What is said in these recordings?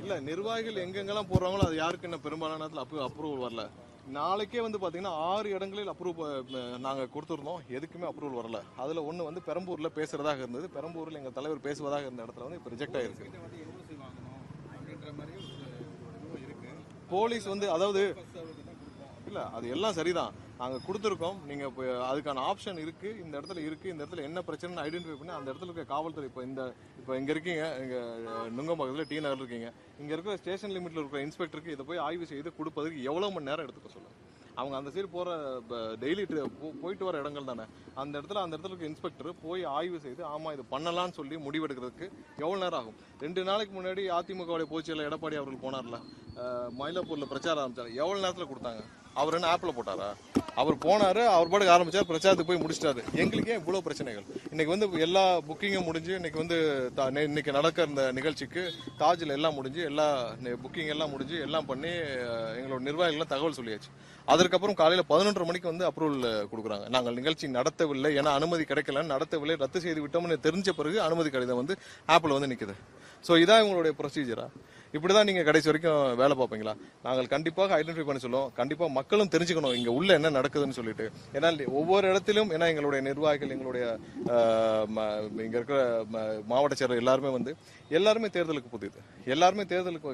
இல்ல நிர்வாகிகள் எங்கெங்கெல்லாம் போடுறாங்களோ அது யாருக்கு என்ன பெரும்பாலான நேரத்தில் அப்ரூவல் வரல. நாளைக்கே வந்து பாத்தீங்கன்னா 6 இடங்களில் அப்ரூவ் நாங்க கொடுத்துருந்தோம், எதுக்குமே அப்ரூவல் வரல. அதுல ஒண்ணு வந்து பெரம்பூர்ல பேசுறதாக இருந்தது. பெரம்பூர்ல எங்க தலைவர் பேசுவதாக இருந்த இடத்துல வந்து இப்ப ரிஜெக்ட் ஆயிருக்கு. போலீஸ் வந்து அதாவது இல்ல அது எல்லாம் சரிதான், நாங்க கொடுத்துருக்கோம். நீங்க அதுக்கான ஆப்ஷன் இருக்கு, இந்த இடத்துல இருக்கு, இந்த இடத்துல என்ன பிரச்சனை ஐடென்டிஃபை பண்ணி அந்த இடத்துல இருக்க காவல்துறை இப்போ இங்க இருக்கீங்க, இங்க நுங்கம்பாக்கத்துல டி நகர் இருக்கீங்க, இங்க இருக்கிற ஸ்டேஷன் லிமிட்ல இருக்கிற இன்ஸ்பெக்டருக்கு இதை போய் ஆய்வு செய்து கொடுப்பதற்கு எவ்வளவு மணி நேரம் எடுத்துக்க சொல்லுங்க. அவங்க அந்த சைடு போற டெய்லி போயிட்டு வர இடங்கள் தானே, அந்த இடத்துல இருக்க இன்ஸ்பெக்டர் போய் ஆய்வு செய்து ஆமா இது பண்ணலாம்னு சொல்லி முடிவெடுக்கிறதுக்கு எவ்வளவு நேரம் ஆகும்? 2 நாளைக்கு முன்னாடி அதிமுக பொதுச்செயலர் எடப்பாடி அவர்கள் போனார்ல, மயிலாப்பூர்ல பிரச்சாரம் ஆரம்பிச்சாரு, எவ்வளவு நேரத்துல கொடுத்தாங்க? அவர் என்ன ஆப்ல போட்டாரா? அவர் போனாரு, அவர் பாட்டுக்கு ஆரம்பிச்சார், பிரச்சாரத்துக்கு போய் முடிச்சிட்டாரு. எங்களுக்கு ஏன் இவ்வளவு பிரச்சனைகள்? இன்னைக்கு வந்து எல்லா புக்கிங்கும் முடிஞ்சு, இன்னைக்கு வந்து இன்னைக்கு நடக்கிற இந்த நிகழ்ச்சிக்கு தாஜில் எல்லாம் முடிஞ்சு, எல்லா புக்கிங் எல்லாம் முடிஞ்சு எல்லாம் பண்ணி எங்களோட நிர்வாகிகள் தகவல் சொல்லியாச்சு. அதற்கப்புறம் காலையில 11:30 மணிக்கு வந்து அப்ரூவல் கொடுக்குறாங்க. நாங்கள் நிகழ்ச்சி நடத்தவில்லை, ஏன்னா அனுமதி கிடைக்கல, நடத்தவில்லை, ரத்து செய்து விட்டோம்னு தெரிஞ்ச பிறகு அனுமதி கடிதம் வந்து ஆப்ல வந்து நிக்குது. ஸோ இதான் உங்களுடைய ப்ரொசீஜரா? இப்படிதான் நீங்க கடைசி வரைக்கும் வேலை பார்ப்பீங்களா? நாங்கள் கண்டிப்பாக ஐடென்டிஃபை பண்ணி சொல்லுவோம். கண்டிப்பா மக்களும் தெரிஞ்சுக்கணும் இங்க உள்ள என்ன நடக்குதுன்னு சொல்லிட்டு. ஏன்னா ஒவ்வொரு இடத்திலும் ஏன்னா எங்களுடைய நிர்வாகிகள், எங்களுடைய இங்க இருக்கிற மாவட்ட செயலர் எல்லாருமே தேர்தலுக்கு புதிது, எல்லாருமே தேர்தலுக்கு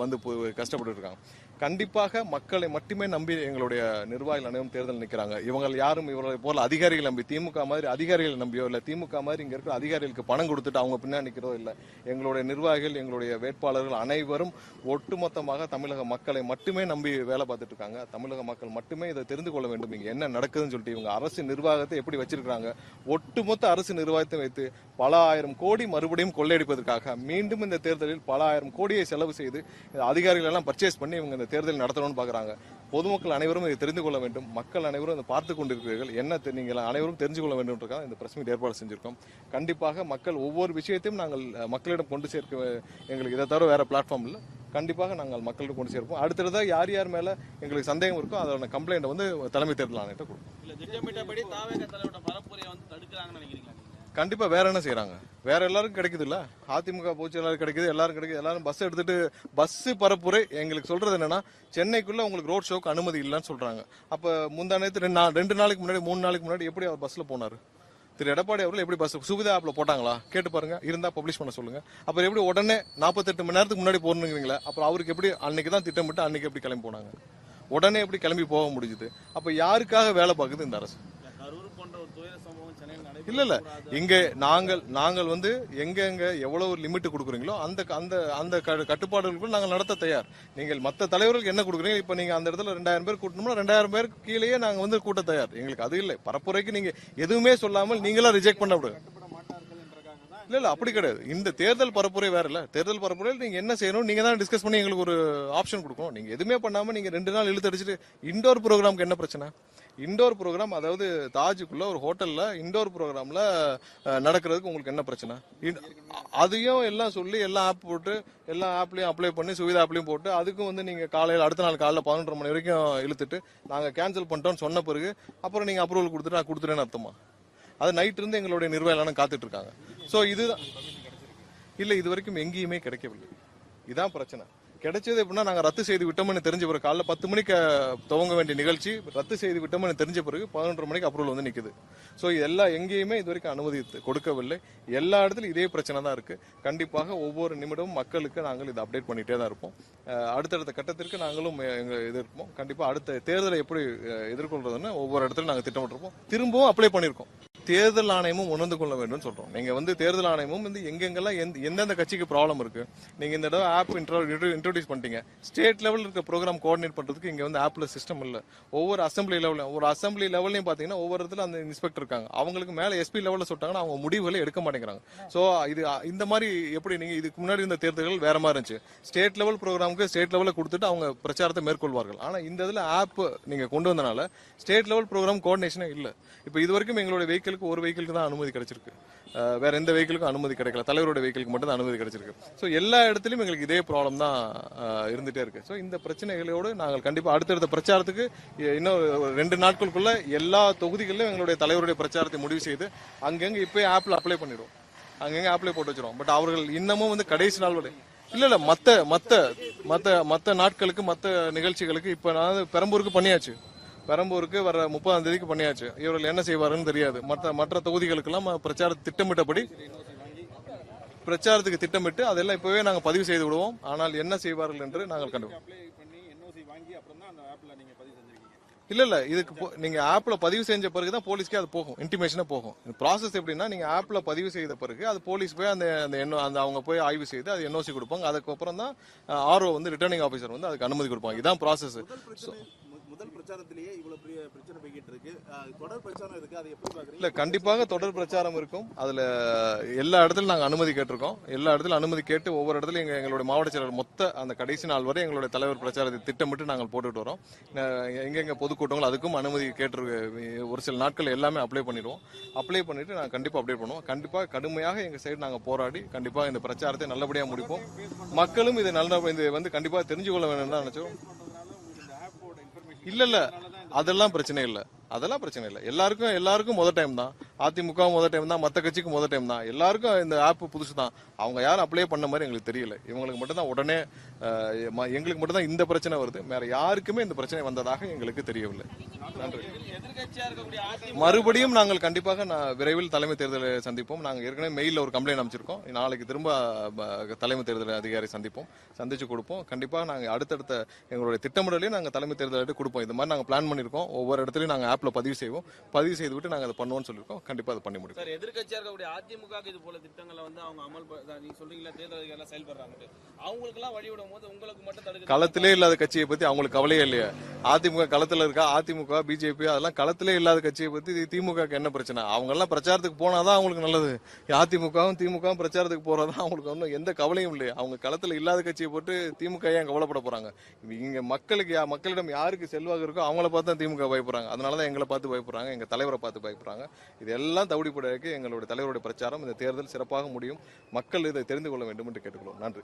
வந்து கஷ்டப்பட்டு இருக்காங்க. கண்டிப்பாக மக்களை மட்டுமே நம்பி எங்களுடைய நிர்வாகிகள் அனைவரும் தேர்தல் நிற்கிறாங்க. இவங்க யாரும் இவர்களை போல அதிகாரிகள் நம்பி, திமுக மாதிரி அதிகாரிகள் நம்பியோ இல்ல திமுக மாதிரி இங்க இருக்கிற அதிகாரிகளுக்கு பணம் கொடுத்துட்டு அவங்க பின்னாடி நிற்கிறதோ இல்ல. எங்களுடைய நிர்வாகிகள், எங்களுடைய வேட்பாளர்கள் அனைவரும் ஒட்டுமொத்தமாக தமிழக மக்களை மட்டுமே நம்பி வேலை பார்த்துட்டு இருக்காங்க. தமிழக மக்கள் மட்டுமே இதை தெரிந்து கொள்ள வேண்டும், இங்க என்ன நடக்குதுன்னு சொல்லிட்டு. இவங்க அரசு நிர்வாகத்தை எப்படி வச்சிருக்காங்க, ஒட்டுமொத்த அரசு நிர்வாகத்தை வைத்து பல ஆயிரம் கோடி மறுபடியும் கொள்ளையடிப்பதற்காக மீண்டும் இந்த தேர்தலில் பல ஆயிரம் கோடியை செலவு செய்து அதிகாரிகள் எல்லாம் பர்ச்சேஸ் பண்ணி இவங்க இந்த தேர்தல் நடத்தணும்னு பாக்குறாங்க. பொதுமக்கள் அனைவரும் இதை தெரிந்து கொள்ள வேண்டும், மக்கள் அனைவரும் இதை பார்த்து கொண்டிருக்கிறீர்கள், என்ன நீங்கள் அனைவரும் தெரிஞ்சு கொள்ள வேண்டும் என்றால் இந்த பிரஸ் மீட் ஏற்பாடு செஞ்சிருக்கோம். கண்டிப்பாக மக்கள் ஒவ்வொரு விஷயத்தையும் நாங்கள் மக்களிடம் கொண்டு சேர்க்க, எங்களுக்கு இதை தவிர வேற பிளாட்ஃபார்ம் இல்லை, கண்டிப்பாக நாங்கள் மக்களிடம் கொண்டு சேர்ப்போம். அடுத்ததா யார் யார் மேல எங்களுக்கு சந்தேகம் இருக்கோ அதோட கம்ப்ளைண்ட் வந்து தலைமை தேர்தல் ஆணையத்தை கொடுப்போம். கண்டிப்பா வேற என்ன செய்யறாங்க? வேற எல்லாருக்கும் கிடைக்குது இல்ல, அதிமுக பொதுச்செயலாளர் கிடைக்குது, எல்லாரும் கிடைக்குது, எல்லாரும் பஸ் எடுத்துட்டு பஸ் பரப்புரை. எங்களுக்கு சொல்றது என்னன்னா, சென்னைக்குள்ள உங்களுக்கு ரோட் ஷோக்கு அனுமதி இல்லைன்னு சொல்றாங்க. அப்ப முந்தானத்து 2 நாளைக்கு முன்னாடி 3 நாளைக்கு முன்னாடி எப்படி அவர் பஸ்ல போனாரு? திரு எடப்பாடி அவர்கள் எப்படி பஸ் சுவிதா ஆப்ல போட்டாங்களா? கேட்டு பாருங்க, இருந்தா பப்ளிஷ் பண்ண சொல்லுங்க. அப்புறம் எப்படி உடனே 48 மணி நேரத்துக்கு முன்னாடி போறீங்களா? அப்புறம் அவருக்கு எப்படி அன்னைக்கு தான் திட்டமிட்டு அன்னைக்கு எப்படி கிளம்பி போனாங்க? உடனே எப்படி கிளம்பி போக முடியுது? அப்ப யாருக்காக வேலை பார்க்குது இந்த அரசு? இல்ல இங்க நாங்கள் வந்து எங்க எவ்வளவு லிமிட் கொடுக்குறீங்களோ அந்த கட்டுப்பாடுகளுக்குள் நாங்கள் நடத்த தயார். நீங்கள் மற்ற தலைவர்களுக்கு என்ன கொடுக்குறீங்க? இப்ப நீங்க அந்த இடத்துல 2000 பேர் கூட்டணும்னா 2000 பேருக்கு கீழேயே நாங்க வந்து கூட்ட தயார். எங்களுக்கு அது இல்லை. பரப்புரைக்கு நீங்க எதுவுமே சொல்லாமல் நீங்களா ரிஜெக்ட் பண்ண விடுங்க. இல்ல அப்படி கிடையாது. இந்த தேர்தல் பரப்புரை வேற இல்ல. தேர்தல் பரப்புரையில் நீங்க என்ன செய்யணும் நீங்க தான் டிஸ்கஸ் பண்ணி எங்களுக்கு ஒரு ஆப்ஷன் கொடுக்கணும். நீங்க எதுவுமே பண்ணாம நீங்க 2 நாள் இழுத்து அடிச்சுட்டு இண்டோர் ப்ரோக்ராம்க்கு என்ன பிரச்சனை? இண்டோர் ப்ரோக்ராம், அதாவது தாஜுக்குள்ள ஒரு ஹோட்டல்ல இண்டோர் ப்ரோக்ராம்ல நடக்கிறதுக்கு உங்களுக்கு என்ன பிரச்சனை? அதையும் எல்லாம் சொல்லி எல்லாம் ஆப் போட்டு எல்லா ஆப்லயும் அப்ளை பண்ணி சுவிதா ஆப்லயும் போட்டு அதுக்கும் வந்து நீங்க அடுத்த நாள் காலையில 11:30 மணி வரைக்கும் இழுத்துட்டு நாங்க கேன்சல் பண்ணிட்டோம்னு சொன்ன பிறகு அப்புறம் நீங்க அப்ரூவல் கொடுத்துட்டு நான் கொடுத்துட்டேன்னு அர்த்தமா? அது நைட் இருந்து எங்களுடைய நிர்வாகிகள் காத்துட்டு இருக்காங்க. சோ இதுதான் இல்ல, இது வரைக்கும் எங்கேயுமே கிடைக்கவில்லை. இதான் பிரச்சனை. கிடைச்சது எப்படின்னா, நாங்க ரத்து செய்து விட்டோம்னு தெரிஞ்ச பிறகு காலைல 10 மணிக்கு துவங்க வேண்டிய நிகழ்ச்சி ரத்து செய்து விட்டோம்னு தெரிஞ்ச பிறகு 11:30 மணிக்கு அப்ரூவல் வந்து நிக்குது. சோ இதெல்லாம் எங்கேயுமே இது வரைக்கும் அனுமதி கொடுக்கவில்லை. எல்லா இடத்துலயும் இதே பிரச்சனை தான் இருக்கு. கண்டிப்பாக ஒவ்வொரு நிமிடமும் மக்களுக்கு நாங்கள் இதை அப்டேட் பண்ணிட்டே தான் இருப்போம். அடுத்தடுத்த கட்டத்திற்கு நாங்களும் எதிர்ப்போம். கண்டிப்பா அடுத்த தேர்தலை எப்படி எதிர்கொள்றதுன்னு ஒவ்வொரு இடத்துல நாங்க திட்டமிட்டிருப்போம். திரும்பவும் அப்ளை பண்ணிருக்கோம். தேர்தல் ஆணையமும் உணர்ந்து கொள்ள வேண்டும் சொல்றோம். நீங்க வந்து தேர்தல் ஆணையமும் வந்து எங்கெங்கெல்லாம் எந்தெந்த கட்சிக்கு ப்ராப்ளம் இருக்கு, நீங்க இந்த தடவை ஆப் இன்ட்ரோடியூஸ் பண்ணிட்டீங்க. ஸ்டேட் லெவல் இருக்க ப்ரோக்ராம் கோஆர்டினேட் பண்றதுக்கு இங்க வந்து ஆப்ல சிஸ்டம் இல்ல. ஒவ்வொரு அசம்பிளி லெவல்லையும் பாத்தீங்கன்னா ஒவ்வொரு இடத்துல அந்த இன்ஸ்பெக்டர் இருக்காங்க. அவங்களுக்கு மேல எஸ்பி லெவல்ல சொல்லிட்டாங்கன்னா அவங்க முடிவுகளை எடுக்க மாட்டேங்கிறாங்க. சோ இது இந்த மாதிரி எப்படி நீங்க இதுக்கு முன்னாடி இந்த தேர்தல்கள் வேற மாதிரி இருந்துச்சு. ஸ்டேட் லெவல் ப்ரோக்ராமுக்கு ஸ்டேட் லெவல்ல கொடுத்துட்டு அவங்க பிரச்சாரத்தை மேற்கொள்வார்கள். ஆனா இந்த இதுல ஆப் நீங்க கொண்டு வந்தனால ஸ்டேட் லெவல் ப்ரோக்ராம் கோஆர்டினேஷனே இல்ல. இப்ப இது வரைக்கும் எங்களுடைய வெஹிக்கிளுக்கு ஒரு வெஹிக்கிளுக்கு தான் அனுமதி கிடைச்சிருக்கு. வேற எந்த வெஹிக்கிளுக்கும் அனுமதி கிடைக்கல. தலைவரோட வெஹிக்கிளுக்கு மட்டும் தான் அனுமதி கிடைச்சிருக்கு. சோ எல்லா இடத்துலயும் எங்களுக்கு இதே ப்ராப்ளம் தான் இருந்துட்டே இருக்கு. சோ இந்த பிரச்சனைகளோடு நாங்கள் கண்டிப்பா அடுத்தடுத்த பிரச்சாரத்துக்கு இன்னும் 2 நாட்களுக்குள்ள எல்லா தொகுதிகளிலும் எங்களுடைய தலைவருடைய பிரச்சாரத்தை முடிவு செய்து அங்கங்க இப்பயே ஆப்ல அப்ளை பண்ணிடுவோம். அங்கங்க அப்ளை போட்டு வச்சிரும். பட் அவர்கள் இன்னமும் வந்து கடைசி நாள் வரை இல்ல மத்த மத்த மத்த மத்த நாட்களுக்கு மத்த நிகழ்ச்சிகளுக்கு இப்ப நான் பெரம்பூருக்கு பண்ணியாச்சு. பெரம்பூருக்கு வர 30ஆம் தேதிக்கு பண்ணியாச்சு. இவர்கள் என்ன செய்வாருன்னு தெரியாது. மற்ற தொகுதிகளுக்கெல்லாம் பிரச்சார திட்டமிட்டபடி பிரச்சாரத்துக்கு திட்டமிட்டு அதெல்லாம் இப்பவே நாங்க பதிவு செய்து விடுவோம். ஆனால் என்ன செய்வார்கள் என்று நாங்கள் கண்டுபிடிப்போம். இல்ல இதுக்கு நீங்க ஆப்ல பதிவு செஞ்ச பிறகுதான் போலீஸ்க்கே அது போகும், இன்டிமேஷனா போகும். ப்ராசஸ் எப்படின்னா நீங்க ஆப்ல பதிவு செய்த பிறகு அது போலீஸ் போய் அந்த அவங்க போய் ஆய்வு செய்து அது என்ஓசி கொடுப்பாங்க. அதுக்கப்புறம் தான் ஆர்ஓ வந்து ரிட்டர்னிங் ஆஃபீஸர் வந்து அதுக்கு அனுமதி கொடுப்பாங்க. இதான் ப்ராசஸ். முதல் பிரச்சாரத்திலேயே இவ்வளவு பெரிய பிரச்சனை போய்கிட்டு இருக்கு. தொடர் பிரச்சாரம் இருக்கு, அதை எப்படி பாக்குறீங்க? இல்ல கண்டிப்பாக தொடர் பிரச்சாரம் இருக்கும். அதுல எல்லா இடத்துலயும் நாங்க அனுமதி கேட்டிருக்கோம். எல்லா இடத்துலயும் அனுமதி கேட்டு ஒவ்வொரு இடத்துலயும் எங்களுடைய மாவட்ட செயலர் மொத்த அந்த கடைசி நாள் வரை எங்களுடைய தலைவர் பிரச்சாரத்தை திட்டமிட்டு நாங்கள் போட்டுட்டு வரோம். எங்கெங்க பொதுக்கூட்டங்கள் அதுக்கும் அனுமதி கேட்டு ஒரு சில நாட்கள் எல்லாமே அப்ளை பண்ணிடுவோம். அப்ளை பண்ணிட்டு நாங்கள் கண்டிப்பா அப்டேட் பண்ணுவோம். கண்டிப்பா கடுமையாக எங்க சைடு நாங்க போராடி கண்டிப்பா இந்த பிரச்சாரத்தை நல்லபடியா முடிப்போம். மக்களும் இதை வந்து கண்டிப்பா தெரிஞ்சு கொள்ள வேண்டும் தான் நினைச்சோம். இல்ல அதெல்லாம் பிரச்சனை இல்ல. எல்லாருக்கும் முதல் டைம் தான். அதிமுக முதல் டைம் தான், மத்த கட்சிக்கு முதல் டைம் தான். எல்லாருக்கும் இந்த ஆப் புதுசு தான். அவங்க யாரும் அப்ளை பண்ண மாதிரி எங்களுக்கு தெரியல. இவங்களுக்கு மட்டும் தான் உடனே எங்களுக்கு மட்டும் தான் இந்த பிரச்சனை வருது. வேற யாருக்குமே இந்த பிரச்சனை வந்ததாக எங்களுக்கு தெரியவில்லை. நன்றி. மறுபடியும் நாங்கள் கண்டிப்பாக விரைவில் தலைமை தேர்தலை சந்திப்போம். நாங்கள் ஏற்கனவே மெயிலில் ஒரு கம்ப்ளைண்ட் அமைச்சிருக்கோம். நாளைக்கு திரும்ப தலைமை தேர்தல் அதிகாரி சந்திச்சு கொடுப்போம். கண்டிப்பாக நாங்கள் அடுத்தடுத்த எங்களுடைய திட்டமிடலையும் நாங்கள் தலைமை தேர்தல் கொடுப்போம். இது மாதிரி நாங்கள் பிளான் பண்ணியிருக்கோம். ஒவ்வொரு இடத்துலையும் நாங்கள் ஆப்ல பதிவு செய்து விட்டு நாங்கள் அதை பண்ணுவோம்னு சொல்லியிருக்கோம். கண்டிப்பாக அதை பண்ணி முடியும். சார், எதிர்க்கட்சியா இருக்கக்கூடிய அதிமுக இது போல திட்டங்களை வந்து அவங்க நீங்க சொல்றீங்களா தேர்தல் அதிகாரிகள் செயல்படுறாங்க, அவங்களுக்கு எல்லாம் வழிவிடும் போது உங்களுக்கு மட்டும் தடுக்க களத்திலே இல்லாத கட்சியை பத்தி அவங்களுக்கு கவலையே இல்லையா? அதிமுக களத்துல இருக்கா? அதிமுக பிஜேபி அதெல்லாம் களத்திலே இல்லாத கட்சியை பத்தி திமுக என்ன பிரச்சனை? அவங்க எல்லாம் பிரச்சாரத்துக்கு போனாதான் அவங்களுக்கு நல்லது. அதிமுகவும் திமுகவும் பிரச்சாரத்துக்கு போறதா அவங்களுக்கு ஒன்றும் எந்த கவலையும் இல்லையா? அவங்க களத்துல இல்லாத கட்சியை போட்டு திமுக ஏன் கவலைப்பட போறாங்க? இங்க மக்களிடம் யாருக்கு செல்வாக்கு இருக்கோ அவங்கள பார்த்து தான் திமுக பயப்படுறாங்க. அதனாலதான் எங்களை பார்த்து பயப்படுறாங்க, எங்க தலைவரை பார்த்து பயப்படுறாங்க. இதெல்லாம் தவிடுபடியாக்கி எங்களுடைய தலைவருடைய பிரச்சாரம் இந்த தேர்தல் சிறப்பாக முடியும். மக்கள் இதை தெரிந்து கொள்ள வேண்டும் என்று கேட்டுக்கொள்வோம். நன்றி.